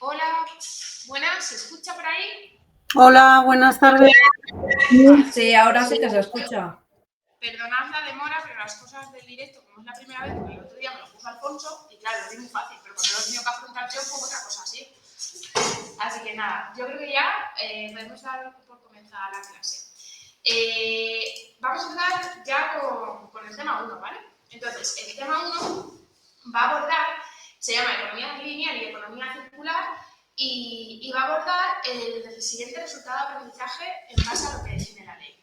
Hola, buenas, ¿se escucha por ahí? Hola, buenas tardes. Sí, ahora sí que se escucha. Perdonad la demora, pero las cosas del directo, como es la primera vez, porque el otro día me lo puso Alfonso, y claro, lo vi muy fácil, pero cuando lo he tenido que afrontar yo, pues otra cosa así. Así que nada, yo creo que ya podemos dar por comenzar la clase. Vamos a empezar ya con el tema 1, ¿vale? Entonces, el tema 1 va a abordar, se llama economía lineal y economía circular, y va a abordar el siguiente resultado de aprendizaje en base a lo que define la ley.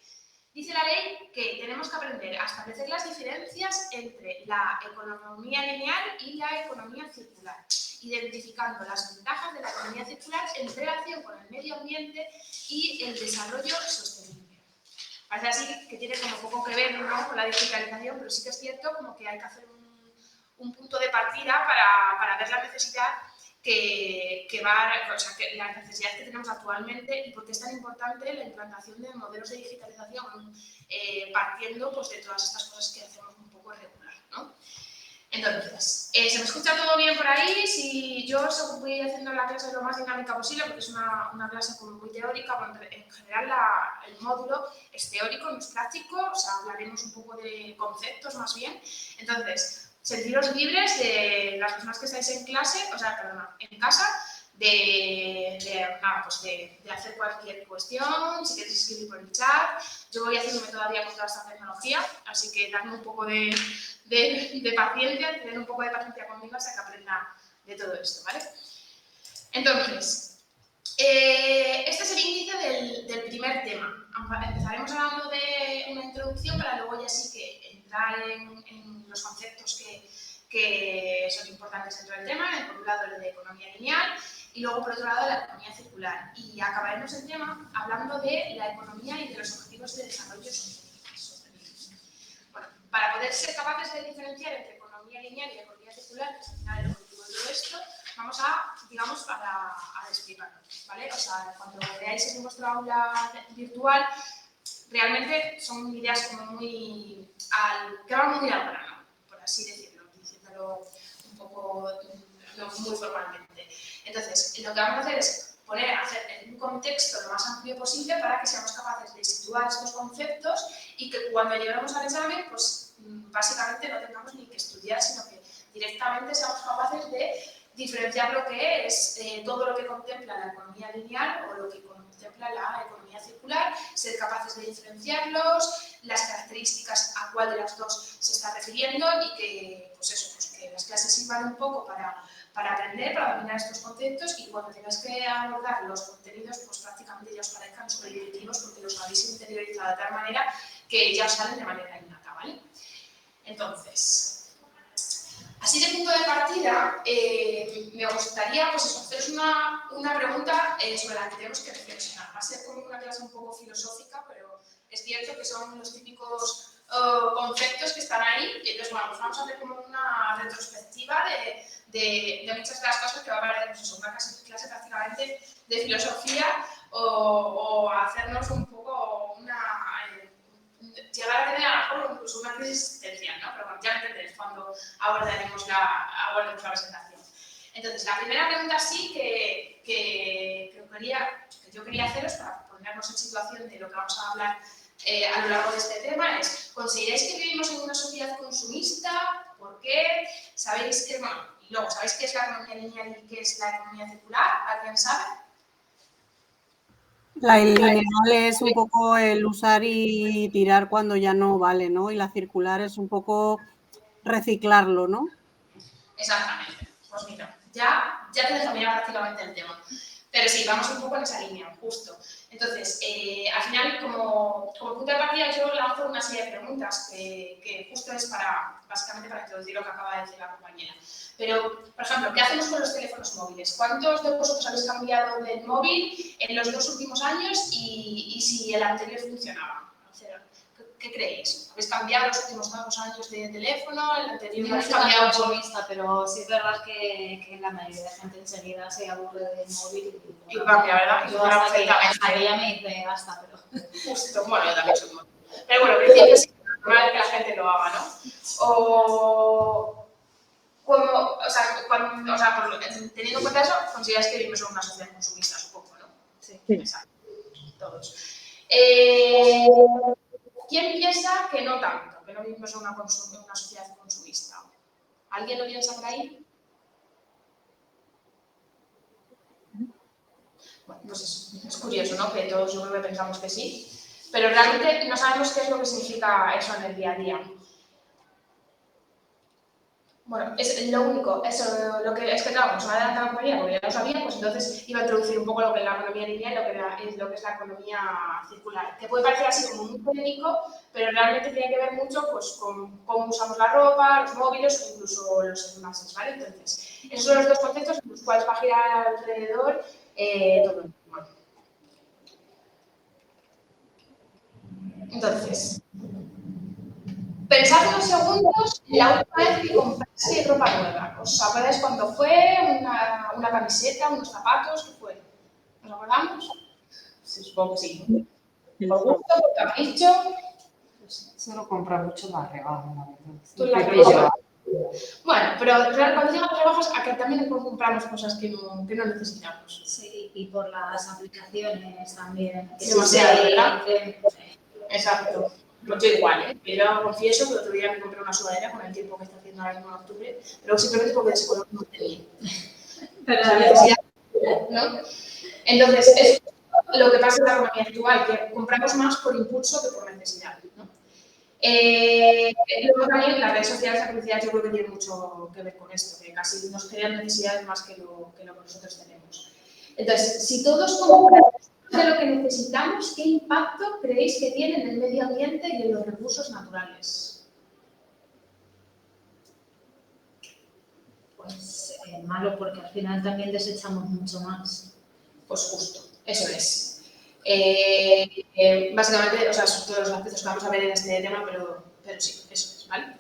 Dice la ley que tenemos que aprender a establecer las diferencias entre la economía lineal y la economía circular, identificando las ventajas de la economía circular en relación con el medio ambiente y el desarrollo sostenible. Parece así que tiene como poco que ver, ¿no?, con la digitalización, pero sí que es cierto como que hay que hacer un punto de partida para ver la necesidad las necesidades que tenemos actualmente y por qué es tan importante la implantación de modelos de digitalización partiendo pues, de todas estas cosas que hacemos un poco irregular, ¿no? Entonces, ¿se me escucha todo bien por ahí? Si yo os voy haciendo la clase lo más dinámica posible, porque es una clase como muy teórica, bueno, en general el módulo es teórico, no es práctico, o sea, hablaremos un poco de conceptos más bien. Entonces, sentiros libres de las personas que estáis en clase, o sea, perdona, en casa, de hacer cualquier cuestión, si queréis escribir por el chat. Yo voy haciéndome todavía con toda esta tecnología, así que dadme un poco de paciencia, tener un poco de paciencia conmigo hasta que aprenda de todo esto, ¿vale? Entonces, este es el índice del primer tema. Empezaremos hablando de una introducción para luego ya sí que entrar en los conceptos que son importantes dentro del tema. Por un lado, el de economía lineal y luego, por otro lado, la economía circular. Y acabaremos el tema hablando de la economía y de los objetivos de desarrollo sostenible. Bueno, para poder ser capaces de diferenciar entre economía lineal y economía circular, que es al final el objetivo de todo esto, vamos a, digamos, a explicarlo, ¿vale? O sea, cuando veáis en vuestra aula virtual, realmente son ideas como que van muy al grano, por así decirlo, diciéndolo un poco, no muy formalmente. Entonces, lo que vamos a hacer es hacer en un contexto lo más amplio posible para que seamos capaces de situar estos conceptos y que cuando lleguemos al examen, pues básicamente no tengamos ni que estudiar, sino que directamente seamos capaces de diferenciar lo que es todo lo que contempla la economía lineal o lo que contempla la economía circular, ser capaces de diferenciarlos, las características a cuál de las dos se está refiriendo y que, pues eso, pues que las clases sirvan un poco para aprender, para dominar estos conceptos y cuando tengáis que abordar los contenidos, pues prácticamente ya os parezcan súper intuitivos porque los habéis interiorizado de tal manera que ya os salen de manera innata, ¿vale? Entonces, así de punto de partida, me gustaría pues eso, haceros una pregunta sobre la que tenemos que reflexionar. Va a ser como una clase un poco filosófica, pero es cierto que son los típicos conceptos que están ahí. Entonces, bueno, pues vamos a hacer como una retrospectiva de muchas de las cosas que va a parecer pues eso, una clase prácticamente de filosofía o hacernos un poco llegar a tener a lo mejor incluso una crisis existencial, ¿no? Pero bueno, ya entenderéis cuando abordaremos la presentación. Entonces, la primera pregunta sí que yo quería haceros para ponernos en situación de lo que vamos a hablar a lo largo de este tema es, ¿consideráis que vivimos en una sociedad consumista? ¿Por qué? ¿Sabéis qué, bueno, y luego, ¿sabéis qué es la economía lineal y qué es la economía circular? ¿Alguien sabe? La lineal es un poco el usar y tirar cuando ya no vale, ¿no? Y la circular es un poco reciclarlo, ¿no? Exactamente. Pues mira, ya te dejo mirar prácticamente el tema. Pero sí, vamos un poco en esa línea, justo. Entonces, al final, como punto de partida, yo lanzo una serie de preguntas que justo es básicamente para introducir lo que acaba de decir la compañera. Pero, por ejemplo, ¿qué hacemos con los teléfonos móviles? ¿Cuántos de vosotros habéis cambiado del móvil en los 2 últimos años y si el anterior funcionaba? ¿Qué creéis? ¿Habéis cambiado los últimos 2 años de teléfono? ¿El anterior habéis cambiado? Consumista, pero sí es verdad que la mayoría de gente enseguida se aburre del móvil y cambia, ¿verdad? Yo hasta que ya me dice basta, pero... Justo, bueno, yo también soy muy... Pero bueno, al principio sí, es normal que la gente lo haga, ¿no? O sea, teniendo en cuenta eso, consideráis que vivimos Sí. Exacto. Todos. ¿Quién piensa que no tanto? Que no vivimos en una sociedad consumista. ¿Alguien lo piensa por ahí? Bueno, pues es curioso, ¿no? Que todos yo creo que pensamos que sí, pero realmente no sabemos qué es lo que significa eso en el día a día. Bueno, es lo único, eso, lo que es que claro, como se va a adelantar la compañía, porque ya lo sabía, pues entonces iba a introducir un poco lo que es la economía lineal y lo que es la economía circular, que puede parecer así como muy técnico, pero realmente tiene que ver mucho pues, con cómo usamos la ropa, los móviles o incluso los envases, ¿vale? Entonces, esos son los dos conceptos en los cuales va a girar alrededor todo el tema. Entonces, pensad unos segundos la última vez que compraste ropa nueva. ¿Os acordáis cuándo fue? ¿Una camiseta, unos zapatos? ¿Qué fue? ¿Nos acordamos? Sí, supongo que sí. ¿Por gusto? ¿Por capricho? Solo compra mucho más regalo. Tú la compras. Bueno, pero cuando llegan las rebajas, acá también compramos cosas que no necesitamos. Sí, y por las aplicaciones también. Que Demasiado, sí, ¿verdad? Exacto. Pues yo igual, ¿eh? Yo confieso que el otro día me compré una sudadera con el tiempo que está haciendo ahora mismo en octubre, pero simplemente porque ese color no tenía. Pero la necesidad, ¿no? Entonces, es lo que pasa en la economía actual, que compramos más por impulso que por necesidad, ¿no? Luego también las redes sociales, la publicidad, yo creo que tiene mucho que ver con esto, que casi nos crean necesidades más que lo que nosotros tenemos. Entonces, si todos compramos de lo que necesitamos, ¿qué impacto creéis que tiene en el medio ambiente y en los recursos naturales? Pues malo, porque al final también desechamos mucho más. Pues justo, eso es. Básicamente, o sea, son todos los aspectos que vamos a ver en este tema, pero sí, eso es, ¿vale?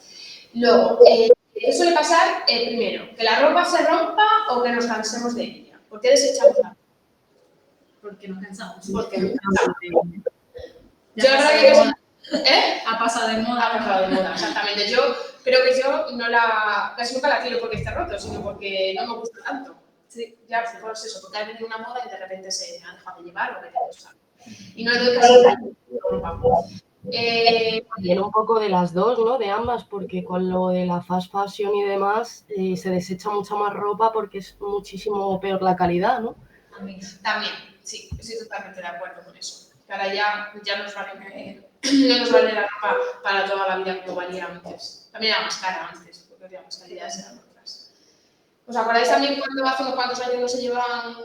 Luego, ¿qué suele pasar? Primero, que la ropa se rompa o que nos cansemos de ella. ¿Por qué desechamos la ropa? Porque nos cansamos. Porque nos cansamos. Yo la verdad que ha pasado de moda. Ha pasado de moda, exactamente. Yo creo que yo casi nunca la tiro porque esté roto, sino porque no me gusta tanto. Sí, ya pues eso, porque ha venido una moda y de repente se ha dejado de llevar o que te gusta. Y no le doy casi ropa. Viene un poco de las dos, ¿no? De ambas, porque con lo de la fast fashion y demás se desecha mucha más ropa porque es muchísimo peor la calidad, ¿no? También, sí, estoy totalmente de acuerdo con eso. Que ahora ya nos vale, no nos vale la ropa para toda la vida como valía antes. También era más cara antes, porque había más calidades eran otras. ¿Os acordáis también cuando hace unos cuantos años no se llevaban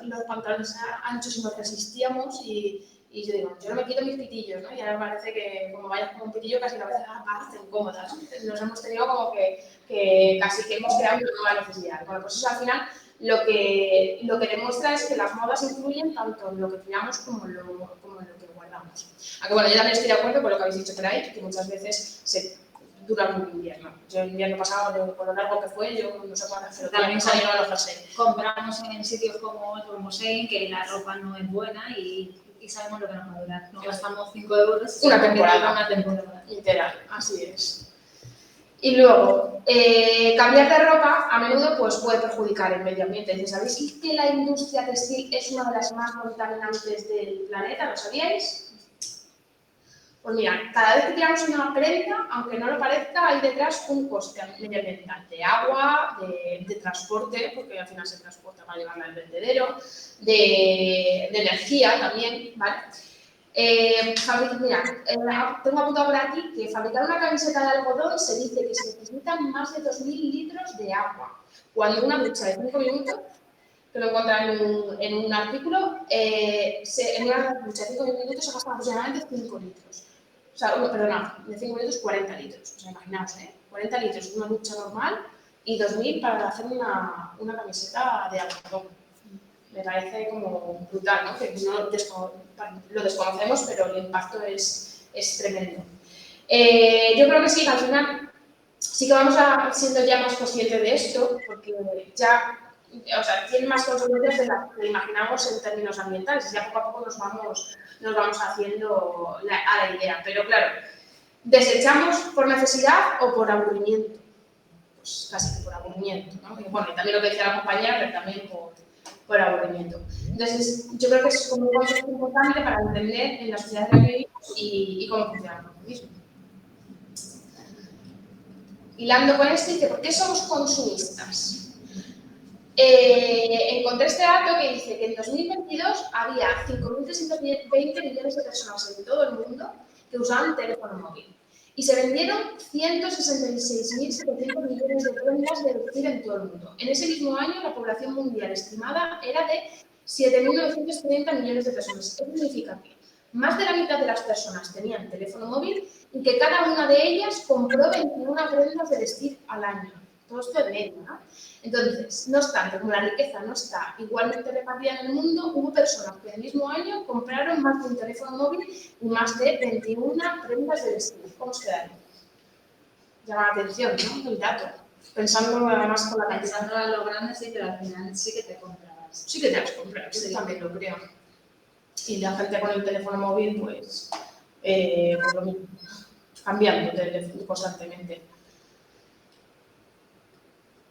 los pantalones anchos y nos resistíamos? Y yo digo, yo no me quito mis pitillos, ¿no? Y ahora parece que como vayas con un pitillo casi la veces parecen cómodas, ¿no? Nos hemos tenido como que casi que hemos creado una nueva necesidad. Bueno, pues eso al final lo que demuestra es que las modas influyen tanto en lo que tiramos como en lo que guardamos. Aunque bueno, yo también estoy de acuerdo con lo que habéis dicho por ahí, que muchas veces durante un invierno. Yo el invierno pasado, por lo largo que fue, yo no sé cuántas, pero también salieron a los jersey. Compramos en sitios como Shein, que la ropa no es buena y sabemos lo que nos va a durar. Nos gastamos 5 euros una temporada. Literal, así es. Y luego, cambiar de ropa a menudo pues, puede perjudicar el medio ambiente. Dice, ¿sabéis que la industria textil es una de las más contaminantes del planeta? ¿Lo sabíais? Pues mira, cada vez que tiramos una prenda, aunque no lo parezca, hay detrás un coste medioambiental de agua, de transporte, porque al final se transporta para llevarla al vendedero, de energía también, ¿vale? Mira, tengo apuntado por aquí que fabricar una camiseta de algodón se dice que se necesitan más de 2.000 litros de agua, cuando una ducha de 5 minutos, que lo encuentran en un artículo, en una ducha de 5 minutos se gastan aproximadamente 5 litros. O sea, de 5 minutos 40 litros. O sea, imaginaos, 40 litros de una ducha normal y 2.000 para hacer una camiseta de algodón. Me parece como brutal, ¿no? Que no lo desconocemos, pero el impacto es tremendo. Yo creo que sí, al final sí que vamos siendo ya más conscientes de esto, porque ya, o sea, tiene más consecuencias de las que imaginamos en términos ambientales. Ya poco a poco nos vamos haciendo a la idea. Pero claro, ¿desechamos por necesidad o por aburrimiento? Pues casi que por aburrimiento, ¿no? Y bueno, y también lo que decía la compañera, pero también por aburrimiento. Entonces, yo creo que es como un concepto importante para entender en la sociedad en la que vivimos y cómo funciona el consumismo. Hilando con esto, dice, ¿por qué somos consumistas? Encontré este dato que dice que en 2022 había 5.320 millones de personas en todo el mundo que usaban teléfono móvil y se vendieron 166.700 millones de prendas de vestir en todo el mundo. En ese mismo año, la población mundial estimada era de 7.930 millones de personas. Esto significa que más de la mitad de las personas tenían teléfono móvil y que cada una de ellas compró 21 prendas de vestir al año. Todo esto de media, ¿no? Entonces, no obstante, como la riqueza no está igualmente repartida en el mundo, hubo personas que el mismo año compraron más de un teléfono móvil y más de 21 prendas de vestir. ¿Cómo os queda? Llama la atención, ¿no? El dato. Pensando además con la cantidad. Pensando a lo grande, sí, pero al final sí que te comprabas. Sí que te las compras, Sí. también lo creo. Y la gente con el teléfono móvil, pues lo mismo, cambiando constantemente.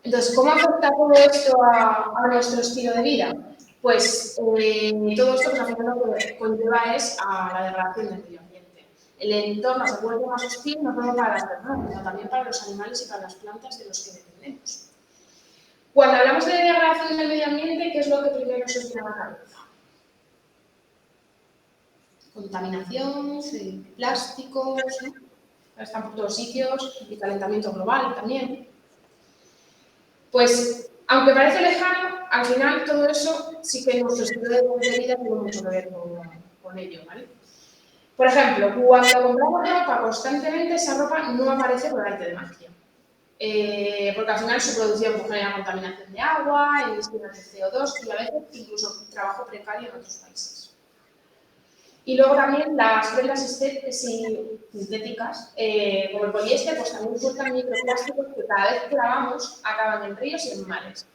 Entonces, ¿cómo afecta todo esto a nuestro estilo de vida? Pues todo esto pues, al final lo que conlleva es a la degradación del medio ambiente. El entorno se vuelve más hostil no solo para las personas, sino también para los animales y para las plantas de los que dependemos. Cuando hablamos de degradación del medio ambiente, ¿qué es lo que primero se os viene a la cabeza? Contaminación, Sí. plásticos, ¿no? Están por todos sitios, y calentamiento global también. Pues, aunque parece lejano, al final todo eso sí que nuestro estilo de vida tiene mucho que ver con ello, ¿vale? Por ejemplo, cuando compramos ropa constantemente, esa ropa no aparece por arte de magia. Porque al final su producción pues, genera contaminación de agua, emisiones de CO2 y a veces incluso trabajo precario en otros países. Y luego también las prendas sintéticas, como el poliéster, pues también sueltan microplásticos que cada vez que lavamos acaban en ríos y en mares.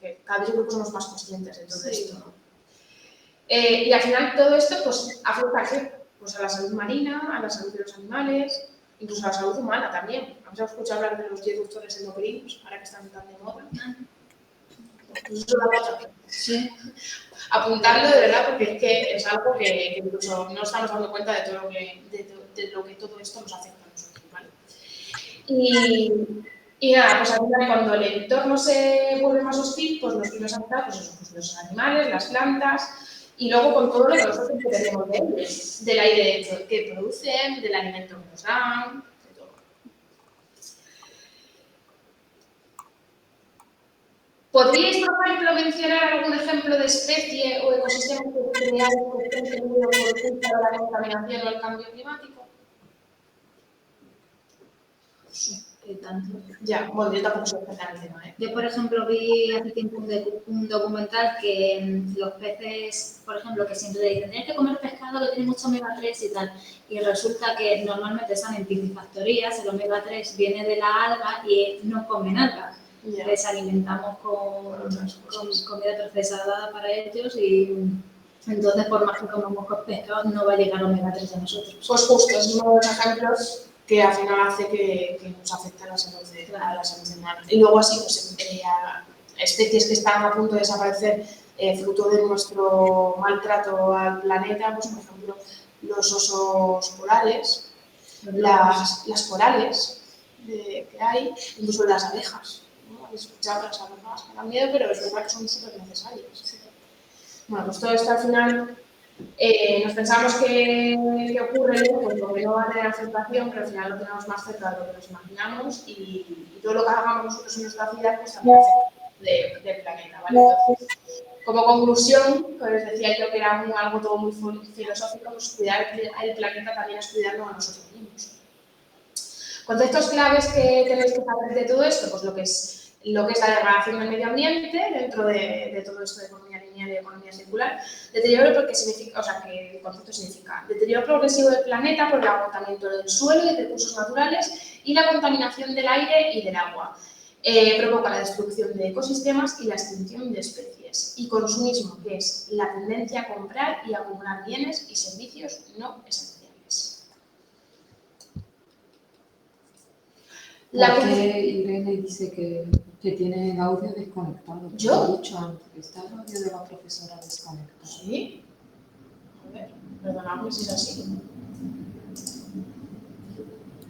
Que cada vez yo creo que somos más conscientes de todo esto, ¿no? Y al final todo esto pues, afecta ¿a qué? Pues a la salud marina, a la salud de los animales, incluso a la salud humana también. ¿Habéis escuchado hablar de los disruptores endocrinos, ahora que están tan de moda? Pues eso da otra. Sí. Apuntarlo de verdad porque es que es algo que incluso no estamos dando cuenta de todo lo que todo esto nos afecta a nosotros, ¿vale? Y nada, pues al final cuando el entorno se vuelve más hostil, pues los primeros afectados, pues eso, pues los animales, las plantas, y luego con todo lo que nosotros tenemos de ellos, del aire que producen, del alimento que nos dan, de todo. ¿Podríais, por ejemplo, mencionar algún ejemplo de especie o ecosistema que creáis que estén teniendo por culpa de la contaminación o el cambio climático? Sí, que tanto. Ya, bueno, yo tampoco soy especial en el tema, ¿eh? Yo, por ejemplo, vi hace tiempo un documental que los peces, por ejemplo, que siempre dicen tienes que comer pescado que tiene mucho omega 3 y tal, y resulta que normalmente están en piscifactorías, el omega 3 viene de la alga y no comen algas. Ya. Les alimentamos con comida procesada para ellos y entonces por más que comamos pescado no va a llegar omega 3 a nosotros. Pues justo, es uno de los ejemplos que al final hace que nos afecte a la salud humana. Y luego así, pues a especies que están a punto de desaparecer fruto de nuestro maltrato al planeta, pues por ejemplo los osos polares, las corales que hay, incluso las abejas. ¿No? Habéis escuchado que las abejas me dan miedo, pero es verdad que son súper necesarias. Bueno, pues todo esto al final nos pensamos que ocurre, pues porque no va a tener afectación, pero al final lo tenemos más cerca de lo que nos imaginamos y todo lo que hagamos nosotros en nuestra vida pues también afecta del planeta, ¿vale? Entonces, como conclusión, pues les decía yo que era algo todo muy filosófico, pues cuidar el planeta también es cuidarlo a nosotros mismos. Conceptos claves que tenéis que saber de todo esto, pues lo que es la degradación del medio ambiente dentro de todo esto de economía lineal y economía circular. Deterioro porque significa, o sea, que el concepto significa deterioro progresivo del planeta por el agotamiento del suelo y de recursos naturales y la contaminación del aire y del agua. Provoca la destrucción de ecosistemas y la extinción de especies. Y consumismo, que es la tendencia a comprar y acumular bienes y servicios no esenciales. La ¿Por condu- qué Irene dice que tiene el audio desconectado? ¿Yo? Lo he dicho antes, que está el audio de la profesora desconectado. ¿Sí? A ver, perdonadme si es así.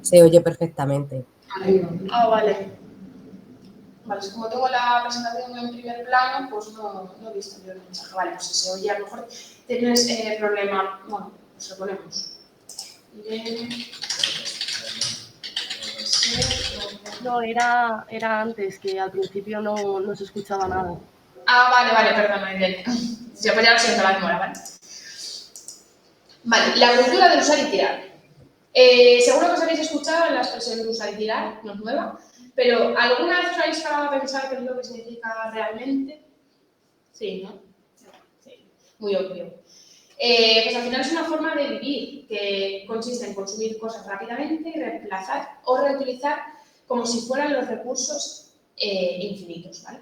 Se oye perfectamente. Arriba. Ah, vale. Vale, es como tengo la presentación en primer plano, pues no he visto yo el mensaje. Vale, pues si se oye, a lo mejor tienes problema. Bueno, pues lo ponemos. Irene. No, era antes, que al principio no se escuchaba nada. Ah, vale, perdona, Irene. Ya, pues ya lo siento la demora, ¿vale? Vale, la cultura del usar y tirar. Seguro que os habéis escuchado la expresión de usar y tirar, no es nueva, pero ¿alguna vez os habéis parado a pensar qué es lo que significa realmente? Sí, ¿no? Sí, muy obvio. Pues al final es una forma de vivir que consiste en consumir cosas rápidamente y reemplazar o reutilizar como si fueran los recursos infinitos, ¿vale?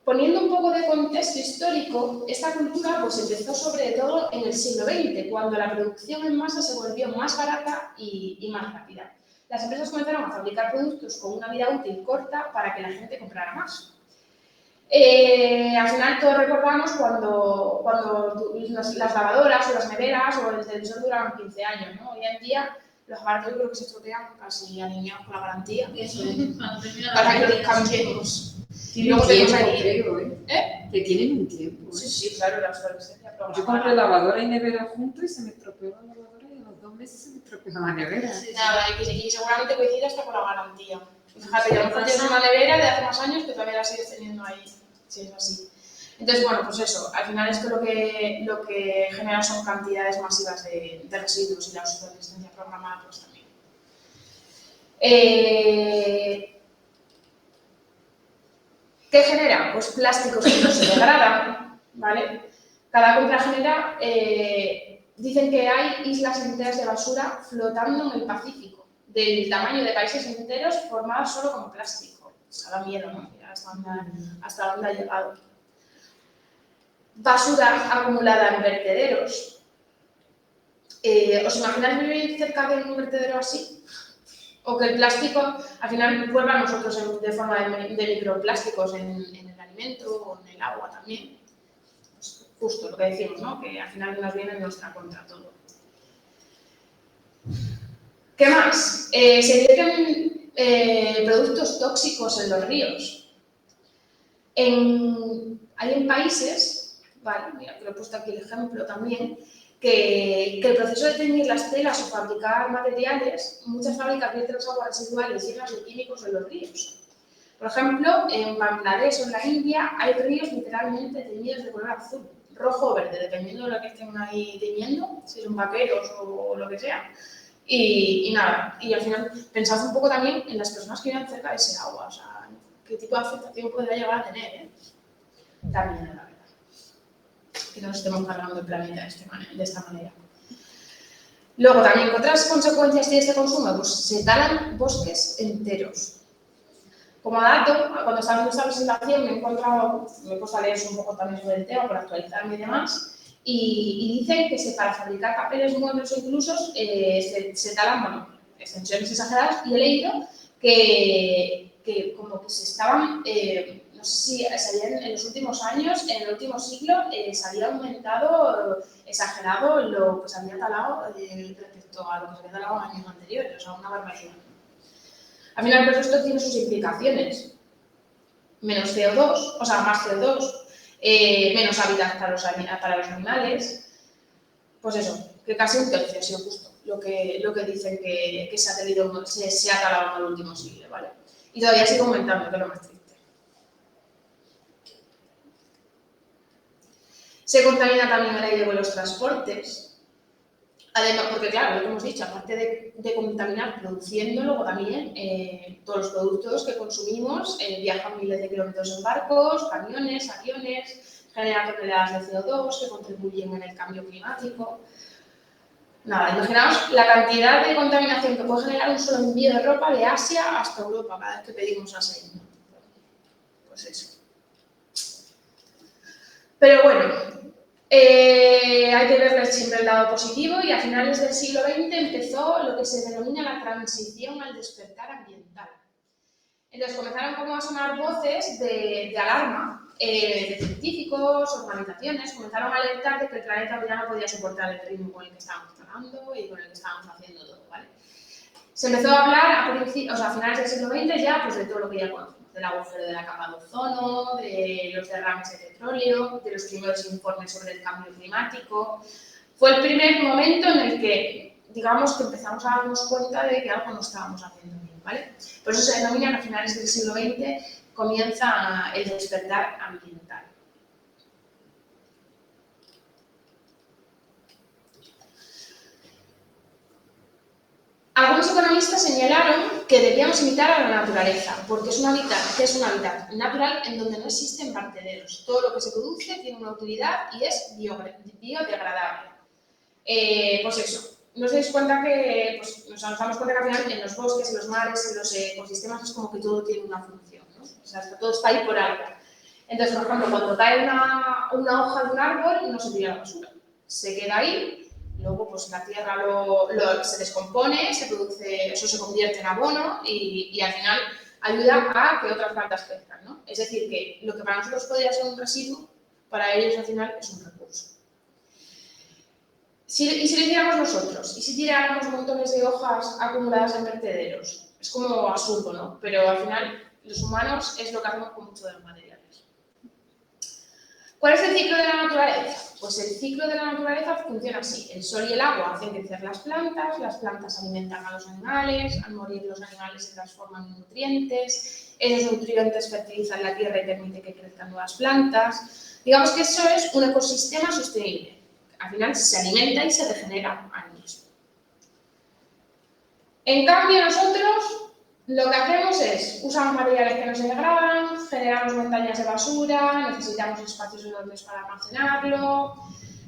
Poniendo un poco de contexto histórico, esta cultura pues empezó sobre todo en el siglo XX, cuando la producción en masa se volvió más barata y más rápida. Las empresas comenzaron a fabricar productos con una vida útil corta para que la gente comprara más. Al final todos recordamos cuando las lavadoras o las neveras o el televisor duraban 15 años, ¿no? Hoy en día los aparatos yo creo que se estropean casi alineados con la garantía. Eso es, cuando termina Para que la los cambiemos. Tienen Luego tiempo, tenemos ahí- creo, ¿Eh? Que tienen un tiempo. Sí, sí, claro, la obsolescencia programada. Yo compré lavadora y nevera juntos y se me estropeó la lavadora y a los 2 meses se me estropeó la nevera. Nada, y seguramente coincide hasta con la garantía. Fíjate, que a lo mejor tienes una nevera de hace más años que todavía la sigues teniendo ahí, si es así. Entonces, bueno, pues eso, al final esto lo que genera son cantidades masivas de residuos y la obsolescencia programada pues también. ¿Qué genera? Pues plásticos que no se degradan, ¿vale? Cada compra genera, dicen que hay islas enteras de basura flotando en el Pacífico, del tamaño de países enteros formados solo con plástico. O sea, da miedo, ¿no? Mira hasta dónde ha llegado. Basura acumulada en vertederos. ¿Os imagináis vivir cerca de un vertedero así? O que el plástico, al final, vuelva a nosotros de forma de microplásticos en el alimento o en el agua también. Pues justo lo que decimos, ¿no? Que al final nos viene en nuestra contra todo. ¿Qué más? Se vierten productos tóxicos en los ríos. Hay en países, vale, mira, que lo he puesto aquí el ejemplo también, que el proceso de teñir las telas o fabricar materiales, muchas fábricas vierten las aguas residuales llenas de químicos en los ríos. Por ejemplo, en Bangladesh o en la India hay ríos literalmente teñidos de color azul, rojo o verde, dependiendo de lo que estén ahí teñiendo, si son vaqueros o lo que sea. Y nada, y al final pensad un poco también en las personas que viven cerca de ese agua, o sea, qué tipo de afectación podría llegar a tener, ¿eh? También, la verdad. Que nos estemos cargando el planeta de esta manera. Luego, también, otras consecuencias de este consumo, pues se talan bosques enteros. Como dato, cuando estaba haciendo esta presentación me he puesto a leer un poco también sobre el tema, por actualizarme y demás, y dicen que para fabricar papeles, muebles o incluso se talan, bueno, extensiones exageradas, y he leído que como que se estaban, no sé si en los últimos años, en el último siglo, se había aumentado, exagerado lo que se había talado respecto a lo que se había talado en años anteriores, o sea, una barbaridad. Al final, pues esto tiene sus implicaciones. Menos CO2, o sea, más CO2, menos hábitat para los animales. Pues eso, que casi un tercio ha sido justo lo que dicen que se ha talado en el último siglo, ¿vale? Y todavía sigue aumentando, que es lo más triste. Se contamina también el aire con los transportes. Además, porque claro, lo que hemos dicho, aparte de contaminar produciendo, luego también todos los productos que consumimos viajan miles de kilómetros en barcos, camiones, aviones, generan toneladas de CO2 que contribuyen en el cambio climático. Nada, imaginaos la cantidad de contaminación que puede generar un solo envío de ropa de Asia hasta Europa cada vez que pedimos aceite. Pues eso. Pero bueno, Hay que verle siempre el lado positivo y a finales del siglo XX empezó lo que se denomina la transición al despertar ambiental. Entonces comenzaron como a sonar voces de alarma de científicos, organizaciones, comenzaron a alertar de que el planeta ya no podía soportar el ritmo con el que estábamos trabajando y con el que estábamos haciendo todo, ¿vale? Se empezó a hablar a finales del siglo XX ya pues, de todo lo que ya conocemos, del agujero de la capa de ozono, de los derrames de petróleo, de los primeros informes sobre el cambio climático. Fue el primer momento en el que, digamos, que empezamos a darnos cuenta de que algo no estábamos haciendo bien, ¿vale? Por eso se denomina a finales del siglo XX comienza el despertar ambiental. Algunos economistas señalaron que debíamos imitar a la naturaleza, porque es un hábitat natural en donde no existen vertederos. Todo lo que se produce tiene una utilidad y es biodegradable. Pues eso, nos dais cuenta que, pues, nos damos cuenta que al final en los bosques, en los mares, en los ecosistemas es como que todo tiene una función, ¿no? O sea, todo está ahí por algo. Entonces, por ejemplo, cuando cae una hoja de un árbol no se tira a la basura, se queda ahí. Luego, pues la tierra se descompone, eso se convierte en abono y al final ayuda a que otras plantas crezcan, ¿no? Es decir, que lo que para nosotros podría ser un residuo, para ellos al final es un recurso. ¿Y si lo hiciéramos nosotros? ¿Y si tiráramos montones de hojas acumuladas en vertederos? Es como absurdo, ¿no? Pero al final, los humanos es lo que hacemos con muchos de los materiales. ¿Cuál es el ciclo de la naturaleza? Pues el ciclo de la naturaleza funciona así. El sol y el agua hacen crecer las plantas alimentan a los animales, al morir los animales se transforman en nutrientes, esos nutrientes fertilizan la tierra y permiten que crezcan nuevas plantas. Digamos que eso es un ecosistema sostenible. Al final se alimenta y se regenera a sí mismo. En cambio, nosotros lo que hacemos es, usamos materiales que no se degradan, generamos montañas de basura, necesitamos espacios enormes para almacenarlo.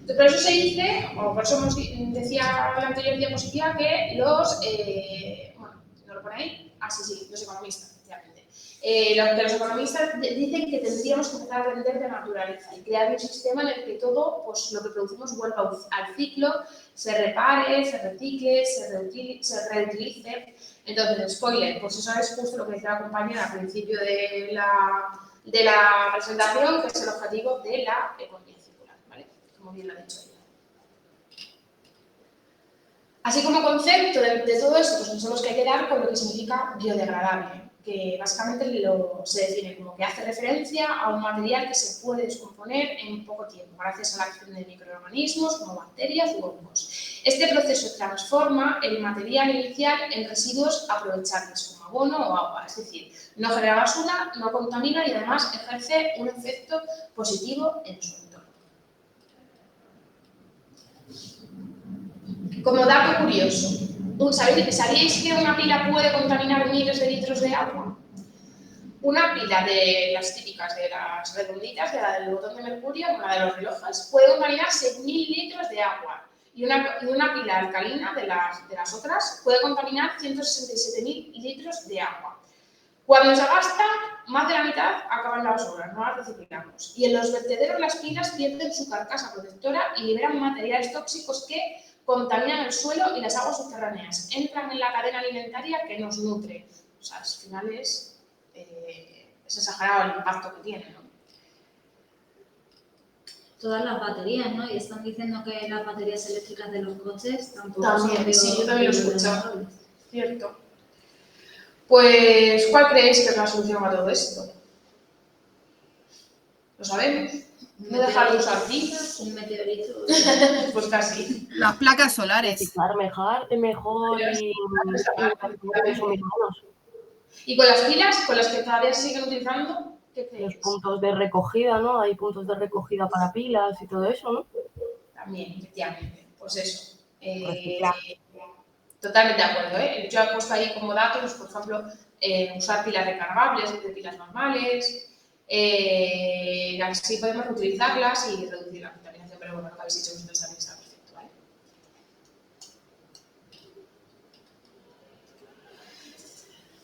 Por eso se dice, o por eso decía en la anterior diapositiva, que bueno, no lo pone ahí, sí, los economistas, efectivamente. Los economistas dicen que tendríamos que empezar a aprender de la naturaleza y crear un sistema en el que todo, pues lo que producimos vuelva al ciclo, se repare, se recicle, se reutilice. Entonces, spoiler, pues eso es justo lo que decía la compañera al principio de la presentación, que es el objetivo de la economía circular, ¿vale? Como bien lo ha dicho ella. Así como concepto de todo esto, pues son los que hay que dar con lo que significa biodegradable, que básicamente se define como que hace referencia a un material que se puede descomponer en poco tiempo, gracias a la acción de microorganismos como bacterias u hongos. Este proceso transforma el material inicial en residuos aprovechables, como abono o agua, es decir, no genera basura, no contamina y además ejerce un efecto positivo en su entorno. Como dato curioso, ¿sabíais que una pila puede contaminar miles de litros de agua? Una pila de las típicas, de las redonditas, de la del botón de mercurio, como la de los relojes, puede contaminar 6.000 litros de agua. Y una pila alcalina de las otras puede contaminar 167.000 litros de agua. Cuando se gasta, más de la mitad acaba en la basura, no las reciclamos. Y en los vertederos las pilas pierden su carcasa protectora y liberan materiales tóxicos que contaminan el suelo y las aguas subterráneas. Entran en la cadena alimentaria que nos nutre. O sea, al final es exagerado el impacto que tiene, ¿no? Todas las baterías, ¿no? Y están diciendo que las baterías eléctricas de los coches tampoco También, son sí, yo también lo he escuchado. Cierto. Pues, ¿cuál creéis que es la solución a todo esto? ¿Lo sabemos? ¿No dejar de usar pilas? Un meteorito. Pues casi. Las placas solares. Reciclar mejor y consumir menos. ¿Y con las pilas, con las que todavía se siguen utilizando? ¿Qué creéis? Los puntos de recogida, ¿no? Hay puntos de recogida para pilas y todo eso, ¿no? También, efectivamente. Pues eso. Reciclar. Totalmente de acuerdo, ¿eh? Yo he puesto ahí como datos, pues, por ejemplo, usar pilas recargables en vez de pilas normales. Así podemos reutilizarlas y reducir la contaminación, pero bueno, lo que habéis dicho vosotros también está perfecto, ¿vale?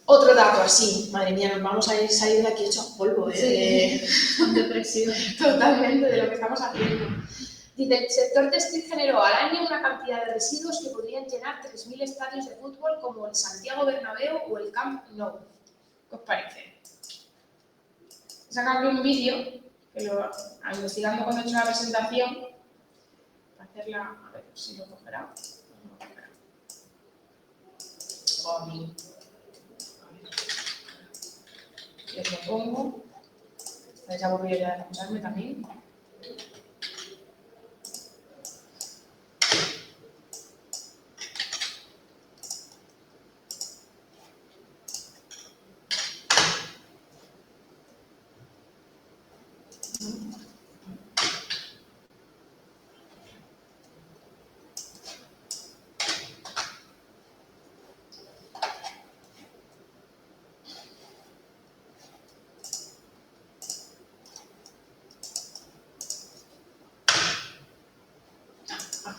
Otro dato así, madre mía, nos vamos a ir saliendo de aquí hecho polvo, Sí, con depresión. totalmente de lo que estamos haciendo. Dice, el sector textil generó al año una cantidad de residuos que podrían llenar 3.000 estadios de fútbol como el Santiago Bernabéu o el Camp Nou. ¿Qué os parece? He sacado un vídeo, que investigando cuando he hecho la presentación, para hacerla, a ver si lo cogerá. No lo cogerá. A ver. Les lo pongo. Estáis aburridos ya de escucharme también.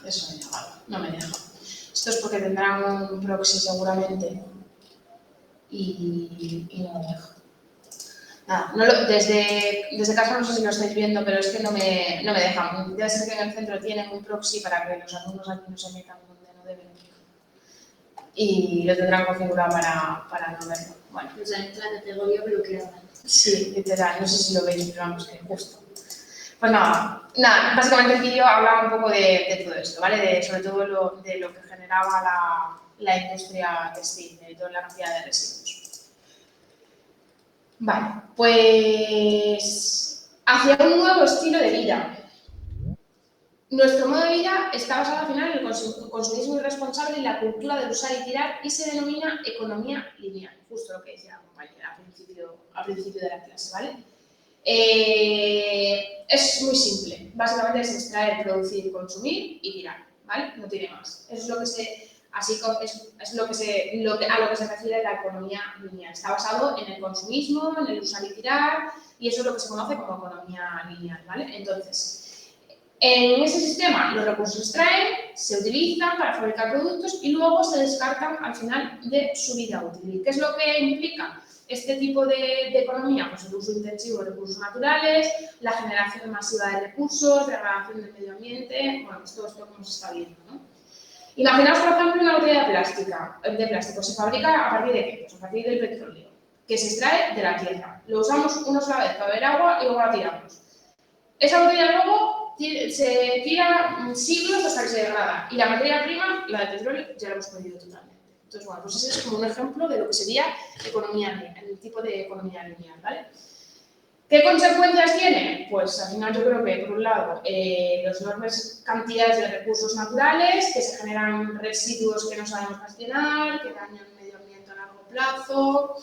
Eso me deja, no me deja. Esto es porque tendrán un proxy seguramente y no me deja. Nada, desde casa no sé si lo estáis viendo, pero es que no me deja. Debe ser que en el centro tienen un proxy para que los alumnos aquí no se metan donde no deben. Y lo tendrán configurado para no verlo. Bueno. O sea, entra la categoría bloqueada. Sí, literal, no sé si lo veis, pero vamos, que justo. Pues nada, básicamente el vídeo hablaba un poco de todo esto, ¿vale? Sobre todo de lo que generaba la industria textil, de toda la cantidad de residuos. Vale, pues hacia un nuevo estilo de vida. Nuestro modo de vida está basado al final en el consumismo irresponsable y la cultura del usar y tirar y se denomina economía lineal, justo lo que decía la compañera al principio de la clase, ¿vale? Es muy simple, básicamente es extraer, producir, consumir y tirar, ¿vale? No tiene más. Eso es lo que a lo que se refiere la economía lineal. Está basado en el consumismo, en el usar y tirar, y eso es lo que se conoce como economía lineal, ¿vale? Entonces, en ese sistema los recursos se extraen, se utilizan para fabricar productos y luego se descartan al final de su vida útil. ¿Y qué es lo que implica este tipo de economía? Pues el uso intensivo de recursos naturales, la generación masiva de recursos, degradación del medio ambiente, bueno, pues todo esto como se está viendo, ¿no? Imaginaos, por ejemplo, una botella de plástico. ¿Se fabrica a partir de qué? Pues a partir del petróleo, que se extrae de la tierra. Lo usamos una sola vez para beber agua y luego la tiramos. Esa botella luego se tira siglos hasta que se degrada. Y la materia prima, la de petróleo, ya la hemos perdido totalmente. Entonces, bueno, pues ese es como un ejemplo de lo que sería el tipo de economía lineal, ¿vale? ¿Qué consecuencias tiene? Pues al final yo creo que, por un lado, las enormes cantidades de recursos naturales, que se generan residuos que no sabemos gestionar, que dañan el medio ambiente a largo plazo,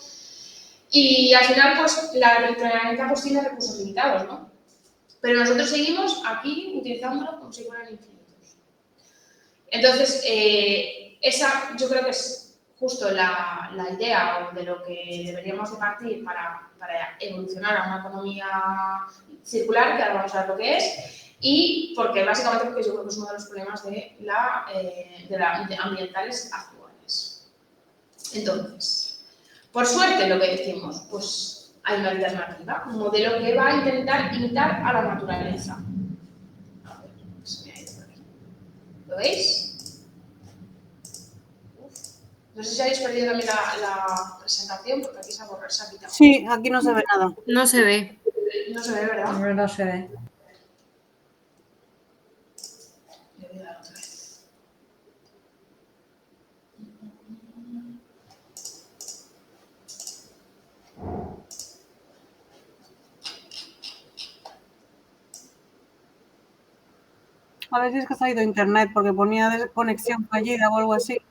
y al final, pues, el planeta pues, tiene recursos limitados, ¿no? Pero nosotros seguimos aquí utilizándolo como si fueran infinitos. Entonces, esa yo creo que es justo la idea o de lo que deberíamos de partir para evolucionar a una economía circular, que ahora vamos a ver lo que es, y básicamente porque yo creo que es uno de los problemas de ambientales actuales. Entonces, por suerte lo que decimos, pues hay una alternativa, un modelo que va a intentar imitar a la naturaleza. A ver, se me ha ido por aquí. ¿Lo veis? No sé si habéis perdido también la presentación, porque aquí se ha quitado. Sí, aquí no se ve nada. No se ve. No se ve, ¿verdad? No se ve. Le voy a dar otra vez. A ver si es que se ha ido internet porque ponía conexión fallida o algo así.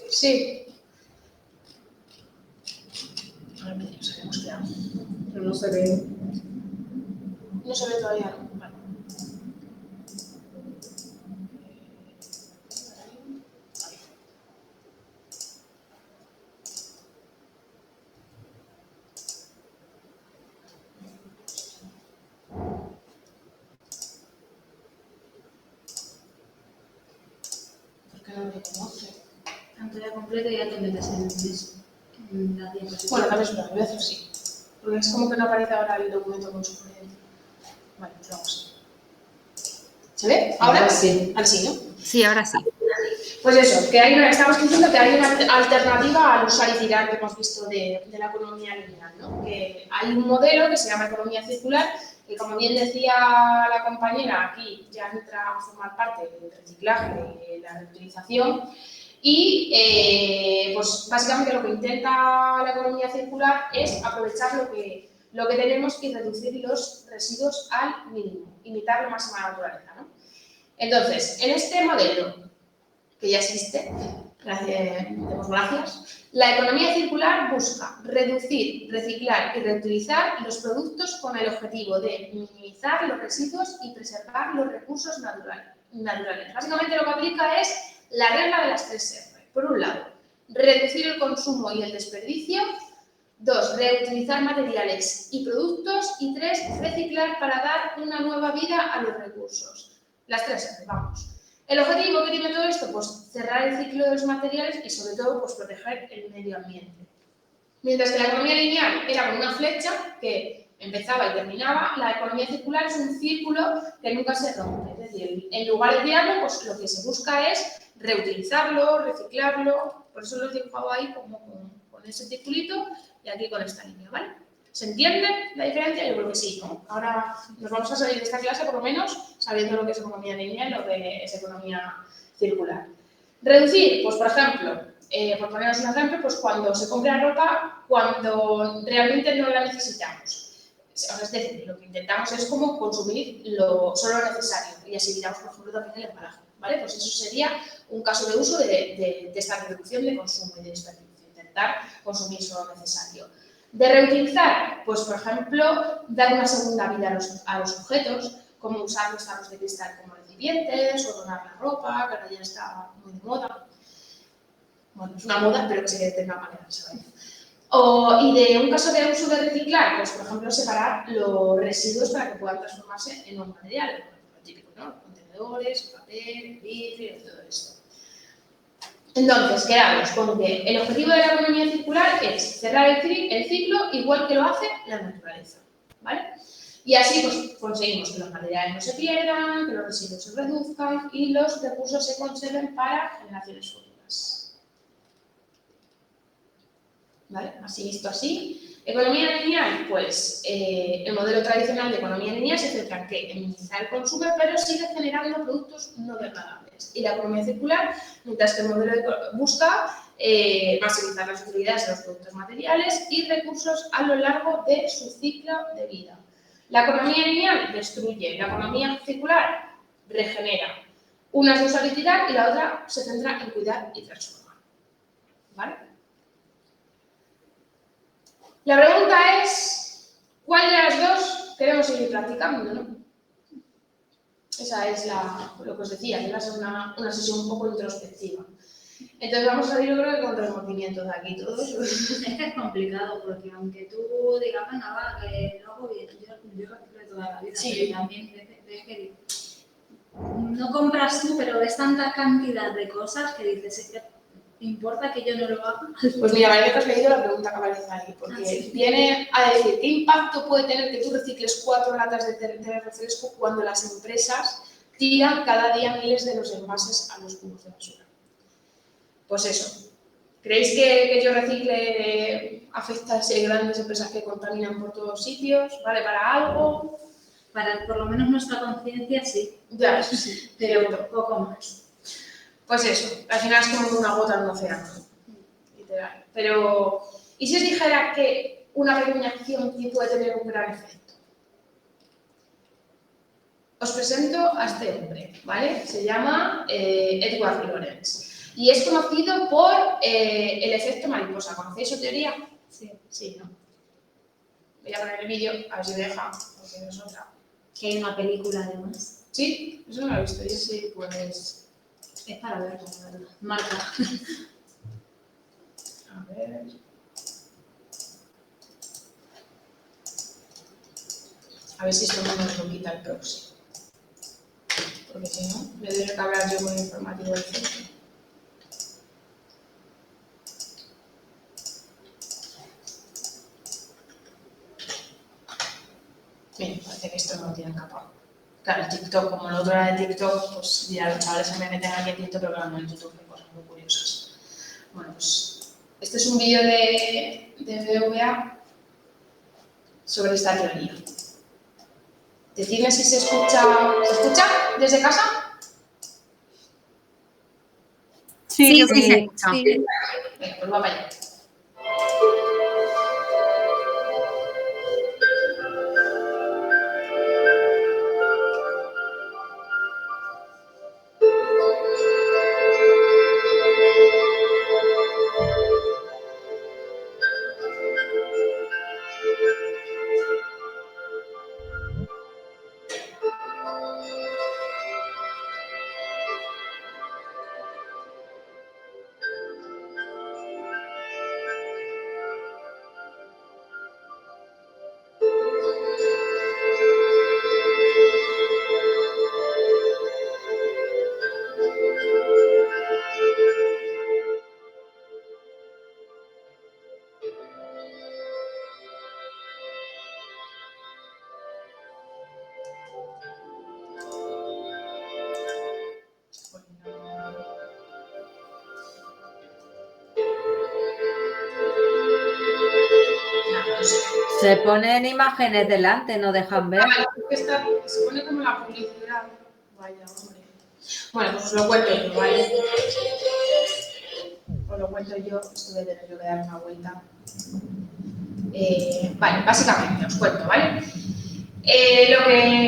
Sí. Ahora me digo, se hemos quedado. Pero no se ve. No se ve todavía, ¿no? Vale. ¿Por qué no me conoce? Pantalla completa y ya te metes en la diapositiva. Bueno, tal vez una vez o sí. Porque es como que no aparece ahora el documento con su corriente. Vale, pues vamos. ¿Se ve? ¿Ahora? Sí. Ahora sí, ¿no? Sí, ahora sí. Pues eso, que estamos diciendo que hay una alternativa al usar y tirar que hemos visto de la economía lineal, ¿no? Que hay un modelo que se llama economía circular, que como bien decía la compañera, aquí ya entra a formar parte del reciclaje, de la reutilización, y pues básicamente lo que intenta la economía circular es aprovechar lo que tenemos y reducir los residuos al mínimo, imitar lo máximo a la naturaleza, ¿no? Entonces, en este modelo, que ya existe, demos gracias, la economía circular busca reducir, reciclar y reutilizar los productos con el objetivo de minimizar los residuos y preservar los recursos naturales. Básicamente lo que aplica es la regla de las 3 R. Por un lado, reducir el consumo y el desperdicio. 2, reutilizar materiales y productos. Y 3, reciclar para dar una nueva vida a los recursos. Las 3 R, vamos. ¿El objetivo que tiene todo esto? Pues cerrar el ciclo de los materiales y sobre todo pues, proteger el medio ambiente. Mientras que la economía lineal era como una flecha que empezaba y terminaba, la economía circular es un círculo que nunca se rompe. Es decir, en lugar de tirarlo, pues lo que se busca es reutilizarlo, reciclarlo. Por eso lo he dibujado ahí como con ese circulito y aquí con esta línea, ¿vale? ¿Se entiende la diferencia? Yo creo que sí, ¿no? Ahora nos vamos a salir de esta clase, por lo menos, sabiendo lo que es economía lineal y lo que es economía circular. Reducir, pues por ejemplo, por poneros un ejemplo, pues cuando se compra ropa, cuando realmente no la necesitamos. Es decir, lo que intentamos es como consumir solo lo necesario y así evitamos, por ejemplo, también el embalaje, ¿vale? Pues eso sería un caso de uso de esta reducción de consumo y de desperdicio, intentar consumir solo lo necesario. De reutilizar, pues por ejemplo, dar una segunda vida a los objetos, como usar los tarros de cristal como recipientes o donar la ropa, que ahora ya está muy de moda. Bueno, es una moda, pero que se tenga manera, ¿sabes? Y de un caso de uso de reciclar, pues por ejemplo, separar los residuos para que puedan transformarse en un material, lo típico, ¿no? Los contenedores, el papel, el vidrio y todo esto. Entonces, quedamos con que el objetivo de la economía circular es cerrar el ciclo igual que lo hace la naturaleza, ¿vale? Y así pues, conseguimos que los materiales no se pierdan, que los residuos se reduzcan y los recursos se conserven para generaciones futuras. ¿Vale? Así visto así. Economía lineal, pues el modelo tradicional de economía lineal se centra en minimizar el consumo, pero sigue generando productos no degradables. Y la economía circular, mientras que el modelo busca maximizar las utilidades de los productos materiales y recursos a lo largo de su ciclo de vida. La economía lineal destruye, la economía circular regenera. Una es usar y tirar y la otra se centra en cuidar y transformar. ¿Vale? La pregunta es, ¿cuál de las dos queremos seguir practicando, no? Esa es lo que os decía, que va a ser una sesión un poco introspectiva. Entonces vamos a salir, yo creo que con remordimiento de aquí todos. Es que es complicado, porque aunque tú digas, venga, va, que lo hago bien, yo reciclo toda la vida, sí. Pero también ves que no compras tú, pero ves tanta cantidad de cosas que dices, es que importa que yo no lo haga. Pues mira, parece que has leído la pregunta que aparece ahí, porque viene a decir, ¿qué impacto puede tener que tú recicles 4 latas de refresco cuando las empresas tiran cada día miles de los envases a los cubos de basura? Pues eso. ¿Creéis que yo recicle afecta a esas grandes empresas que contaminan por todos sitios? ¿Vale para algo? Para por lo menos nuestra conciencia sí. Ya, sí, pero poco más. Pues eso, al final es como una gota en un océano, literal. Pero, ¿y si os dijera que una pequeña acción puede tener un gran efecto? Os presento a este hombre, ¿vale? Se llama Edward Lorenz. Y es conocido por el efecto mariposa. ¿Conocéis su teoría? Sí. Sí, ¿no? Voy a poner el vídeo, a ver si me deja, porque no es otra. Que hay una película además. ¿Sí? Eso no lo he visto yo. Sí, pues es para verla, la verdad. Marca. A ver. A ver si esto no nos lo quita el próximo. Porque si no, me doy que hablar yo con el informativo del centro. Bien, parece que esto no lo tiene capaz. Claro, TikTok, como el otro era de TikTok, pues ya los chavales se me meten aquí en TikTok, pero claro, no en YouTube hay cosas muy curiosas. Bueno, pues este es un vídeo de BVA sobre esta teoría. Decidme si se escucha. ¿Se escucha desde casa? Sí, yo Sí, creo se que escucha. Venga, pues va para allá. Se ponen imágenes delante, no dejan ver. Se pone como la publicidad. Vaya, hombre. Bueno, pues os lo cuento yo, ¿vale? Os lo cuento yo, esto voy a tener yo que dar una vuelta. Vale, básicamente os cuento, ¿vale?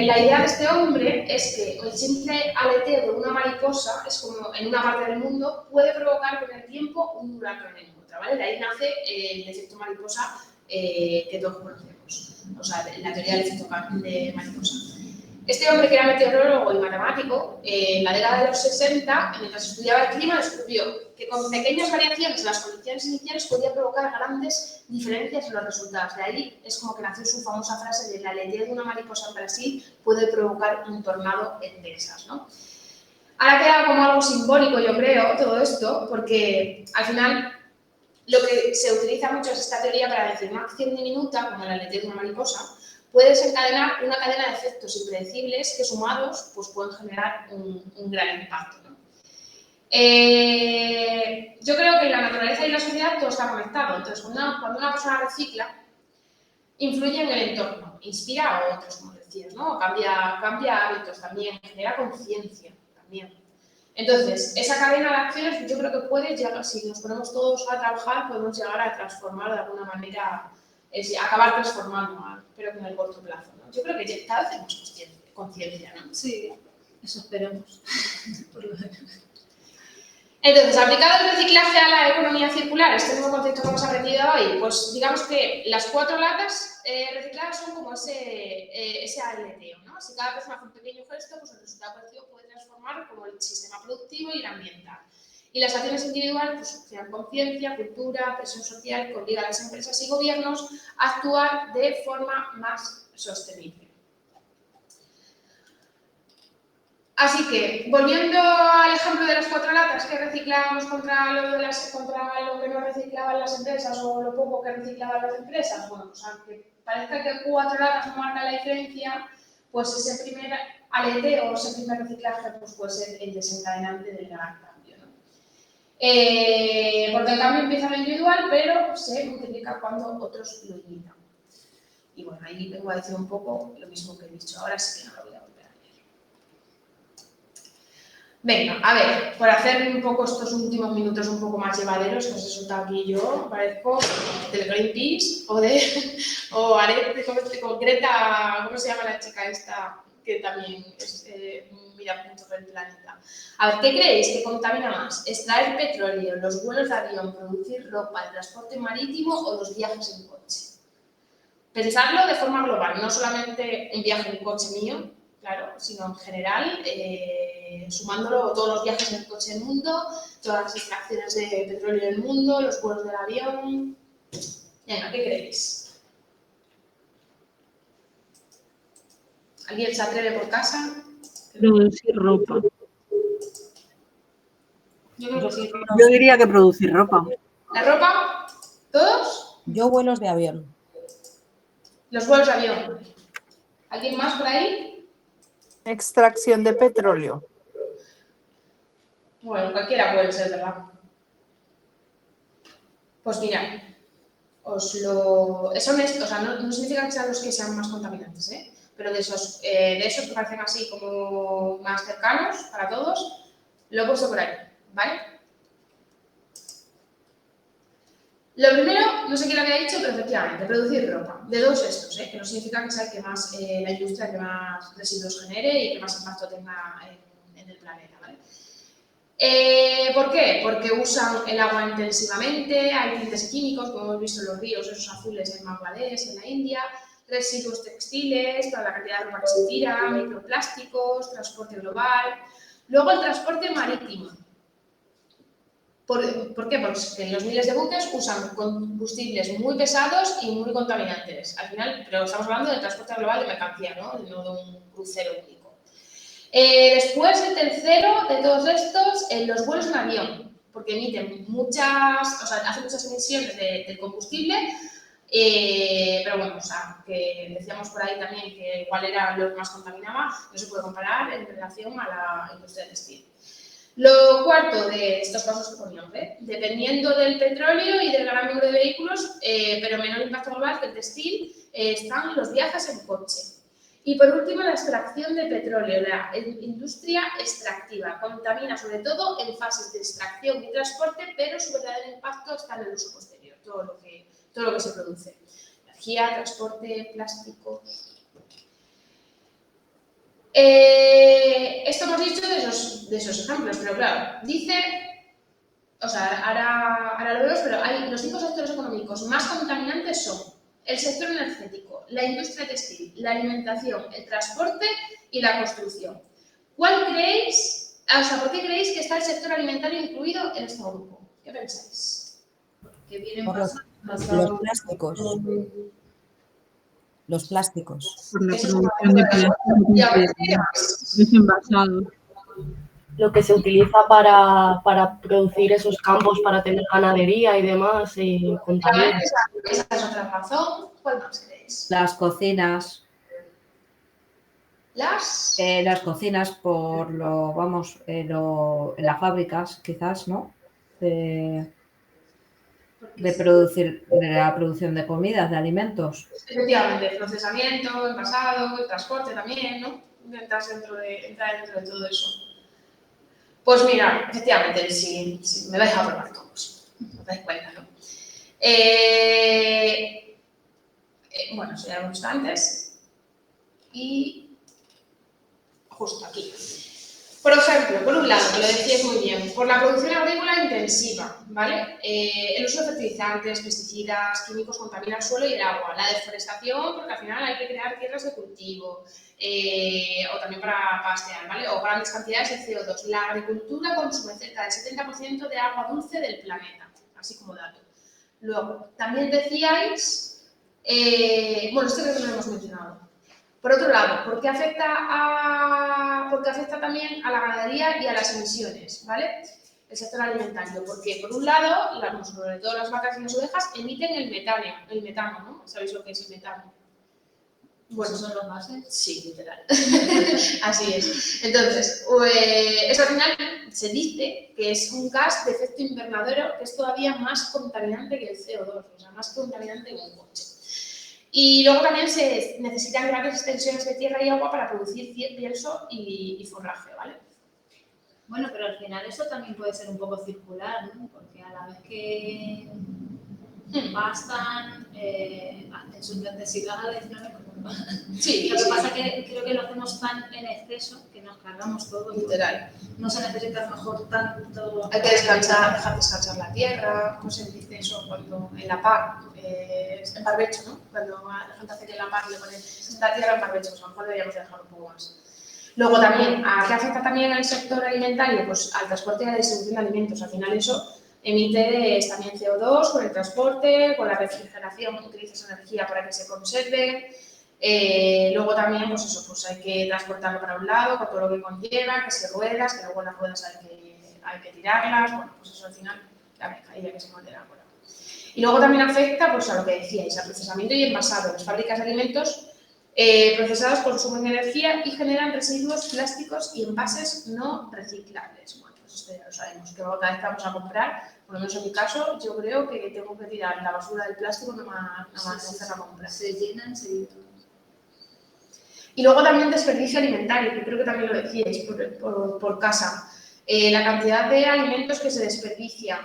La idea de este hombre es que el simple aleteo de una mariposa, es como en una parte del mundo, puede provocar con el tiempo un huracán en otra, ¿vale? De ahí nace el efecto mariposa que todos conocemos, o sea, la teoría del efecto de mariposa. Este hombre, que era meteorólogo y matemático, en la década de los 60, mientras estudiaba el clima, descubrió que con pequeñas variaciones en las condiciones iniciales podía provocar grandes diferencias en los resultados. De ahí es como que nació su famosa frase de: el aleteo de una mariposa en Brasil puede provocar un tornado en Texas, ¿no? Ahora queda como algo simbólico, yo creo, todo esto, porque al final lo que se utiliza mucho es esta teoría para decir una acción diminuta, como el aleteo de una mariposa, puede desencadenar una cadena de efectos impredecibles que, sumados, pues pueden generar un gran impacto, ¿no? Yo creo que en la naturaleza y la sociedad todo está conectado. Entonces, cuando una persona recicla, influye en el entorno, inspira a otros, como decías, ¿no? Cambia hábitos también, genera conciencia también. Entonces, esa cadena de acciones yo creo que puede llegar, si nos ponemos todos a trabajar, podemos llegar a transformar de alguna manera, acabar transformando, pero con el corto plazo, ¿no? Yo creo que cada vez tenemos conciencia, ¿no? Sí, eso esperemos. Por lo menos. Entonces, aplicado el reciclaje a la economía circular, este nuevo concepto que hemos aprendido hoy, pues digamos que las 4 latas recicladas son como ese aleteo, ¿no? Si cada persona hace un pequeño gesto, pues el resultado parecido puede transformar como el sistema productivo y el ambiental. Y las acciones individuales pues crean conciencia, cultura, presión social, que obliga a las empresas y gobiernos a actuar de forma más sostenible. Así que, volviendo al ejemplo de las 4 latas que reciclábamos contra lo que no reciclaban las empresas o lo poco que reciclaban las empresas, bueno, pues aunque parezca que 4 latas no marcan la diferencia, pues ese primer aleteo o ese primer reciclaje pues puede ser el desencadenante del gran cambio, ¿no? Porque el cambio empieza en lo individual, pero se multiplica cuando otros lo imitan. Y bueno, ahí vengo a decir un poco lo mismo que he dicho ahora, así que no lo voy a volver a leer. Venga, a ver, por hacer un poco estos últimos minutos un poco más llevaderos, que os he soltado aquí yo, parezco del Greenpeace o Aret, con Greta, ¿cómo se llama la chica esta? Que también es, mira punto del planeta. A ver, ¿qué creéis que contamina más? ¿Extraer petróleo, los vuelos de avión, producir ropa, el transporte marítimo o los viajes en coche? Pensarlo de forma global, no solamente un viaje en coche mío, claro, sino en general, sumándolo todos los viajes en coche del mundo, todas las extracciones de petróleo del mundo, los vuelos del avión. Venga, ¿qué creéis? ¿Alguien se atreve por casa? Producir ropa. Yo creo que sí. Yo diría que producir ropa. ¿La ropa? ¿Todos? Yo vuelos de avión. Los vuelos de avión. ¿Alguien más por ahí? Extracción de petróleo. Bueno, cualquiera puede ser, ¿verdad? Pues mira, son estos, o sea, no significa que sean los que sean más contaminantes, ¿eh? Pero de esos que parecen así como más cercanos para todos, lo he puesto por ahí, ¿vale? Lo primero, no sé quién lo había dicho, pero efectivamente, producir ropa. De todos estos, que no significa que sea el que más, la industria que más residuos genere y que más impacto tenga en el planeta, ¿vale? ¿Por qué? Porque usan el agua intensivamente, hay tintes químicos, como hemos visto en los ríos, esos azules en Bangladesh, en la India, residuos textiles, para la cantidad de ropa que se tira, microplásticos, transporte global. Luego el transporte marítimo. ¿Por qué? Porque los miles de buques usan combustibles muy pesados y muy contaminantes. Al final, pero estamos hablando del transporte global de mercancía, ¿no? No de un crucero único. Después, el tercero de todos estos, los vuelos en avión, porque emiten hacen muchas emisiones del combustible, pero bueno, o sea, que decíamos por ahí también que igual era lo que más contaminaba, no se puede comparar en relación a la industria textil. Lo cuarto de estos pasos que poníamos, dependiendo del petróleo y del gran número de vehículos, pero menor impacto global que el textil, están los viajes en coche. Y por último, la extracción de petróleo, la industria extractiva. Contamina sobre todo en fases de extracción y transporte, pero su verdadero impacto está en el uso posterior, todo lo que se produce. Energía, transporte, plásticos. Esto hemos dicho de esos ejemplos, pero claro, dice, o sea, ahora lo vemos, pero los 5 sectores económicos más contaminantes son el sector energético, la industria textil, la alimentación, el transporte y la construcción. ¿Por qué creéis que está el sector alimentario incluido en este grupo? ¿Qué pensáis? Que vienen Por los plásticos. Los plásticos. Por la Eso es producción de plásticos desenvasados. Lo que se utiliza para producir esos campos, para tener ganadería y demás, contamina. Esa es otra razón. ¿Cuál más creéis? Las cocinas. Las Cocinas en las fábricas, quizás, ¿no? De la producción de comidas, de alimentos. Efectivamente, el procesamiento, envasado, el transporte también, ¿no? Entrar dentro de todo eso. Pues mira, efectivamente, si me vais a probar todos, os dais cuenta, ¿no? Bueno, eso ya lo hemos visto antes. Y justo aquí. Por ejemplo, por un lado, que lo decíais muy bien, por la producción agrícola intensiva, ¿vale? El uso de fertilizantes, pesticidas, químicos contamina el suelo y el agua. La deforestación, porque al final hay que crear tierras de cultivo, o también para pastear, ¿vale? O grandes cantidades de CO2. La agricultura consume cerca del 70% de agua dulce del planeta, así como dato. Luego, también decíais, bueno, esto creo que lo hemos mencionado. Por otro lado, ¿por qué afecta también a la ganadería y a las emisiones, ¿vale? El sector alimentario, porque por un lado, sobre todo las vacas y las ovejas emiten el metano, ¿no? ¿Sabéis lo que es el metano? Bueno, son los gases. Sí, literal. Así es. Entonces, eso al final se dice que es un gas de efecto invernadero que es todavía más contaminante que el CO2, o sea, más contaminante que un coche. Y luego también se necesitan grandes extensiones de tierra y agua para producir pienso y forraje, ¿vale? Bueno, pero al final eso también puede ser un poco circular, ¿no? Porque a la vez que bastan, hacen sus necesidades, ¿no? Sí, lo que pasa es que creo que lo hacemos tan en exceso que nos cargamos todo. Literal. No se necesita a lo mejor tanto. Hay que dejar descansar la tierra, ¿cómo se dice eso? Cuando en la PAC, en barbecho, ¿no? Cuando la gente hace que en la PAC le ponen la tierra en barbecho, pues a lo mejor deberíamos dejarlo un poco más. Luego también, ¿a qué afecta también al sector alimentario? Pues al transporte y a la distribución de alimentos. Al final eso emite también CO2 con el transporte, con la refrigeración, utilizas energía para que se conserve. Luego también, pues eso, pues hay que transportarlo para un lado, con todo lo que conlleva, que si ruedas, que luego las ruedas hay que tirarlas, bueno, pues eso al final, la mercadería que se molde la cola. Y luego también afecta, pues a lo que decíais, al procesamiento y envasado. Las fábricas de alimentos Procesados consumen energía y generan residuos plásticos y envases no reciclables. Bueno, pues esto ya lo sabemos, que cada vez que vamos a comprar, por lo menos en mi caso, yo creo que tengo que tirar la basura del plástico nada más hacer la compra. Se llena enseguida. Y luego también desperdicio alimentario, que creo que también lo decíais por casa. La cantidad de alimentos que se desperdician,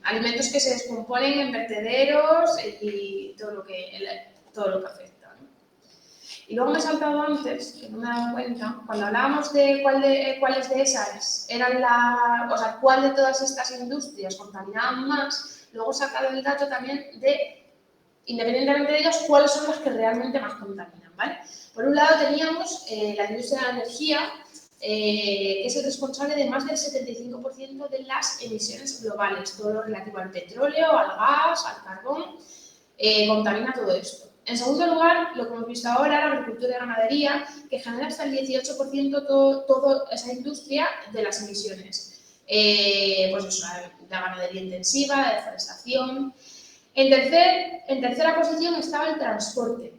alimentos que se descomponen en vertederos y todo lo que afecta, ¿no? Y luego me he saltado antes, que no me he dado cuenta, cuando hablábamos de cuáles de esas eran cuál de todas estas industrias contaminaban más, luego he sacado el dato también de, independientemente de ellas, cuáles son las que realmente más contaminan, ¿vale? Por un lado teníamos la industria de la energía, que es el responsable de más del 75% de las emisiones globales, todo lo relativo al petróleo, al gas, al carbón, contamina todo esto. En segundo lugar, lo que hemos visto ahora, la agricultura y ganadería, que genera hasta el 18% toda esa industria de las emisiones. Pues eso, la ganadería intensiva, la deforestación. En tercera posición estaba el transporte,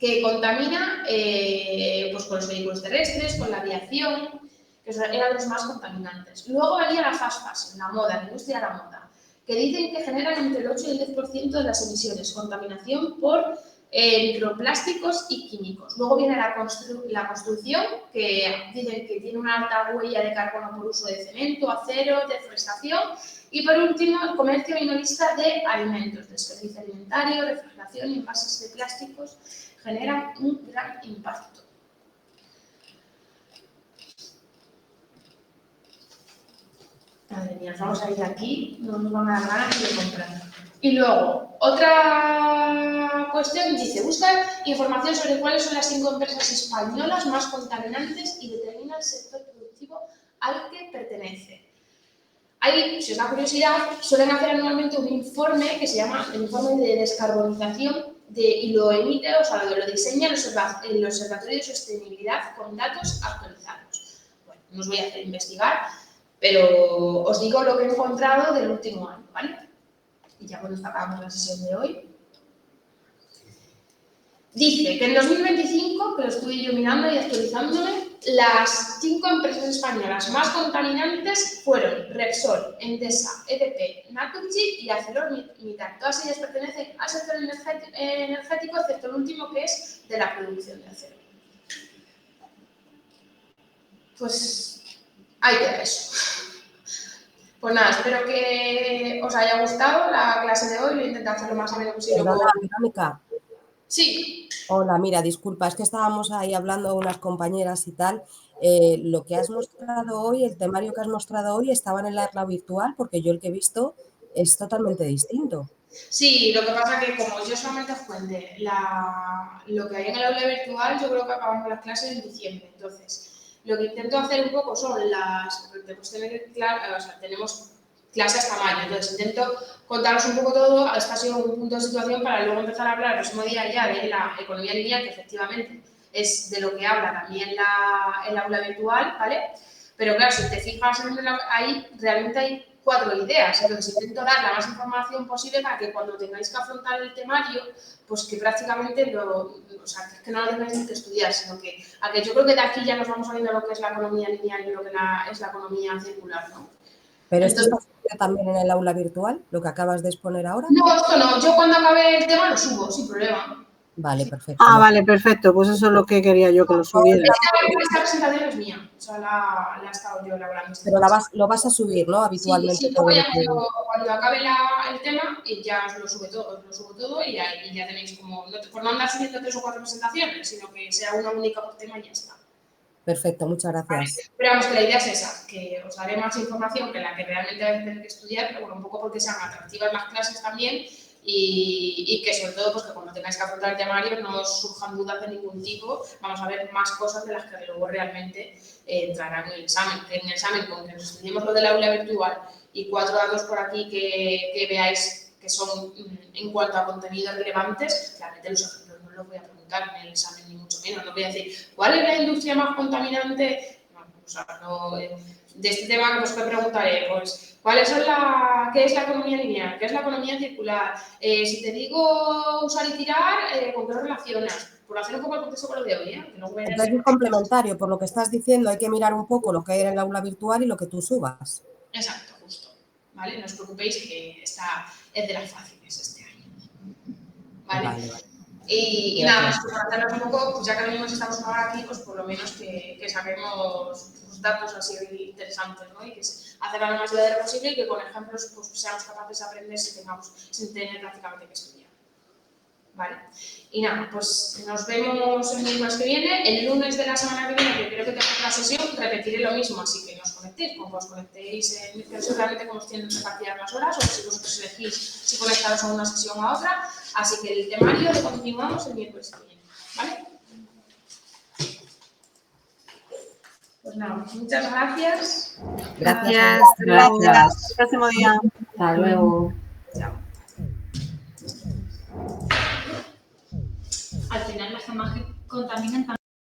que contamina pues con los vehículos terrestres, con la aviación, que eran los más contaminantes. Luego venía la fast fashion, la moda, la industria de la moda, que dicen que generan entre el 8 y el 10% de las emisiones, contaminación por microplásticos y químicos. Luego viene la construcción, que dicen que tiene una alta huella de carbono por uso de cemento, acero, deforestación. Y por último, el comercio minorista de alimentos, desperdicio alimentario, refrigeración y envases de plásticos generan un gran impacto. Madre mía, vamos a ir aquí, no nos van a dar ganas de comprar. Y luego, otra cuestión dice, busca información sobre cuáles son las 5 empresas españolas más contaminantes y determina el sector productivo al que pertenece. Ahí, si os da curiosidad, suelen hacer anualmente un informe que se llama el informe de descarbonización y lo emite, lo diseña el Observatorio de Sostenibilidad con datos actualizados. Bueno, no os voy a hacer investigar, pero os digo lo que he encontrado del último año, ¿vale? Y ya con esto acabamos la sesión de hoy. Dice que en 2025, que lo estuve yo mirando y actualizándome, las 5 empresas españolas más contaminantes fueron Repsol, Endesa, EDP, Naturgy y ArcelorMittal. Todas ellas pertenecen al sector energético, excepto el último, que es de la producción de acero. Pues ahí queda eso. Pues nada, espero que os haya gustado la clase de hoy. Lo intenté hacer lo más ameno posible. Perdona, Verónica. Sí. Hola, mira, disculpa, es que estábamos ahí hablando unas compañeras y tal. Lo que has mostrado hoy, el temario que has mostrado hoy, estaba en el aula virtual, porque yo el que he visto es totalmente distinto. Sí, lo que pasa es que como yo solamente os cuente lo que hay en el aula virtual, yo creo que acabamos las clases en diciembre. Entonces, lo que intento hacer un poco son tenemos clase hasta mayo, entonces intento contaros un poco todo, esta ha sido un punto de situación para luego empezar a hablar el próximo día ya de la economía lineal, que efectivamente es de lo que habla también el aula virtual, ¿vale? Pero claro, si te fijas ahí, realmente hay 4 ideas, entonces intento dar la más información posible para que cuando tengáis que afrontar el temario, pues que prácticamente que no lo tengáis ni que estudiar, sino que yo creo que de aquí ya nos vamos viendo lo que es la economía lineal y lo que es la economía circular, ¿no? ¿Pero esto está subido también en el aula virtual, lo que acabas de exponer ahora? No, esto no. Yo cuando acabe el tema lo subo, sin problema. Vale, perfecto. Ah, vale, perfecto. Pues eso es lo que quería yo, que lo subiera. Esta presentación es mía. O sea, la he estado yo elaborando. Pero lo vas a subir, ¿no? Habitualmente. Sí, luego ya cuando acabe el tema, ya os lo subo todo y ya tenéis como, por no andar subiendo 3 o 4 presentaciones, sino que sea una única por tema y ya está. Perfecto, muchas gracias. Vale. Pero vamos, que la idea es esa, que os daré más información que la que realmente vais a tener que estudiar, pero bueno, un poco porque sean atractivas las clases también y que sobre todo pues que cuando tengáis que afrontar el temario no os surjan dudas de ningún tipo, vamos a ver más cosas de las que luego realmente entrarán en el examen. Que en el examen, con que nos estudiemos lo del aula virtual y 4 datos por aquí que veáis que son en cuanto a contenidos relevantes, realmente los ejemplos no los voy a preguntar en el examen ni mucho menos, no voy a decir ¿cuál es la industria más contaminante? No, o sea, no, de este tema que os preguntaré, pues ¿Qué es la economía lineal? ¿Qué es la economía circular? Si te digo usar y tirar, ¿con qué lo relacionas? Por hacer un poco el contexto con lo de hoy, ¿eh? Que no voy a Entonces es complementario, por lo que estás diciendo, hay que mirar un poco lo que hay en el aula virtual y lo que tú subas. Exacto, justo. ¿Vale? No os preocupéis que esta es de las fáciles este año. ¿Vale? Y nada más, pues para hacernos un poco, pues ya que venimos estamos ahora aquí, pues por lo menos que saquemos datos así interesantes, ¿no? Y que hacerlo lo más llevadero posible y que con ejemplos pues seamos capaces de aprender sin tener prácticamente que estudiar. ¿Vale? Y nada, pues nos vemos el miércoles que viene. El lunes de la semana que viene, que creo que tenemos la sesión, repetiré lo mismo, así que no os conectéis. Como os conectéis, no sé realmente cómo os tienen repartidas las horas o si vosotros elegís si conectaros a una sesión o a otra. Así que el temario lo continuamos el miércoles que viene. ¿Vale? Pues nada, muchas gracias. Gracias. Hasta el próximo día. Hasta luego. Chao. Al final las gemas que contaminan